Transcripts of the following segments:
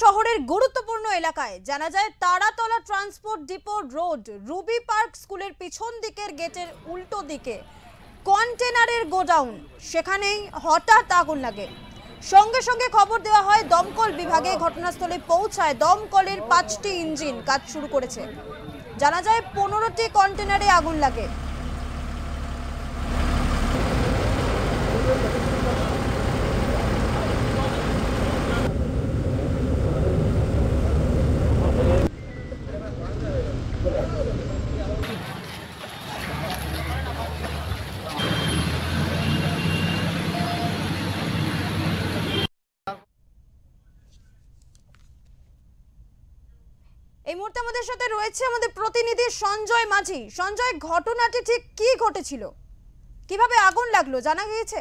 শহরের গুরুত্বপূর্ণ এলাকায় জানা যায় Taratala transport depot road Ruby park স্কুলের পিছন দিকের গেটের উল্টো দিকে কন্টেনারের গোডাউন, সেখানেই হঠাৎ আগুন লাগে। সঙ্গে সঙ্গে খবর দেওয়া হয় দমকল বিভাগে। ঘটনাস্থলে পৌঁছায় দমকলের 5টি ইঞ্জিন কাজ শুরু করেছে। জানা যায় 15টি কন্টেনারে আগুন লাগে। এই মুহূর্তে আমাদের সাথে রয়েছে আমাদের প্রতিনিধি সঞ্জয় মাঝি। সঞ্জয়, ঘটনাটি ঠিক কি ঘটেছিল, কিভাবে আগুন লাগলো জানা গিয়েছে?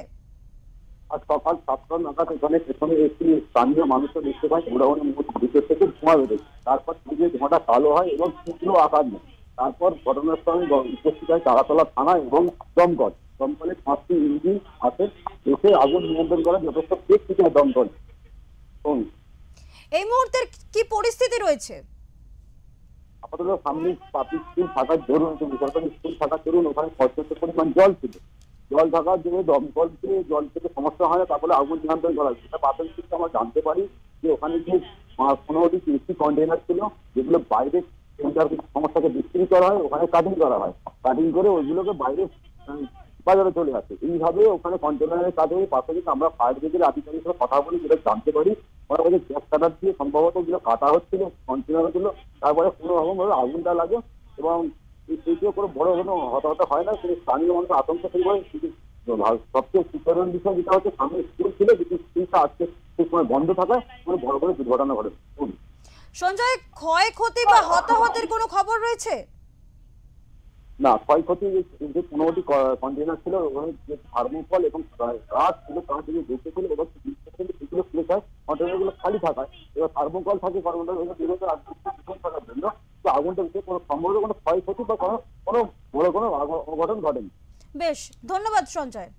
আজ সকাল 7টা নাগাদ এখানে পেছনে একটি স্থানীয় মানুষও দেখতে পায় গোডাউনের ভিতর থেকে ধোঁয়া বেরোয়। তারপর থেকে ধোঁয়াটা কালো হয় এবং তীব্র আকার নেয়। তারপর ঘটনাস্থলে উপস্থিত হয় তারাতলা থানা এবং দমকলের 5টি ইঞ্জিন আছে। এসে আগুন নিয়ন্ত্রণ করা যথেষ্ট টেকনিক্যাল দমকল। এই মুহূর্তের কি পরিস্থিতি রয়েছে? আপাতত সামনে পাবলিক স্কুল থাকার দরুন, সরকারি স্কুল থাকার দরুন ওখানে পর্যাপ্ত পরিমাণ জল ছিল। জল থাকার জন্য দমকলকে জল থেকে সমস্যা হয় না, তারপরে আগুন নিয়ন্ত্রণ করা হয়। সেটা প্রাথমিক আমরা জানতে পারি যে ওখানে যে 15টি 30টি কন্টেনার ছিল, যেগুলো বাইরে সমস্যাকে বিক্রি করা হয়, ওখানে কাটিং করা হয়। কাটিং করে ওইগুলোকে বাইরে বাজারে চলে আসে। এইভাবে ওখানে কন্টেনারের কাজে পাশাপাশি আমরা ফায়ার ব্রিগেডের আধিকারিকরা কথা বলি, যেটা জানতে পারি ওরা বলে গ্যাস কাটার দিয়ে সম্ভবত ওগুলো কাটা হচ্ছিল কন্টেনারগুলো। তারপরে কোনো রকমভাবে আগুনটা লাগে এবং সেইটিও কোনো বড় কোনো হতাহত হয় না। সেই স্থানীয় মানুষ আতঙ্ক তৈরি করে। সবচেয়ে সুখকর বিষয় যেটা হচ্ছে সামনে স্কুল ছিল, কিন্তু স্কুলটা আজকে সেই সময় বন্ধ থাকায় কোনো বড় কোনো দুর্ঘটনা ঘটে। সঞ্জয়, ক্ষয়ক্ষতি বা হতাহতের কোনো খবর রয়েছে? না, ক্ষয়ক্ষতি যে 15টি কন্টেনার ছিল ওখানে যে থার্মোকল এবং কাঠ ছিল, কাঠ দিয়ে বেঁচে ছিল এবং সেগুলো খুলে যায় কন্টেনারগুলো খালি থাকায়। এবার থার্মোকল থাকে থাকার জন্য আগুনটা কোনো সম্ভবত কোনো ক্ষয়ক্ষতি বা কোনো বড় কোনো অঘটন ঘটেনি। বেশ, ধন্যবাদ সঞ্জয়।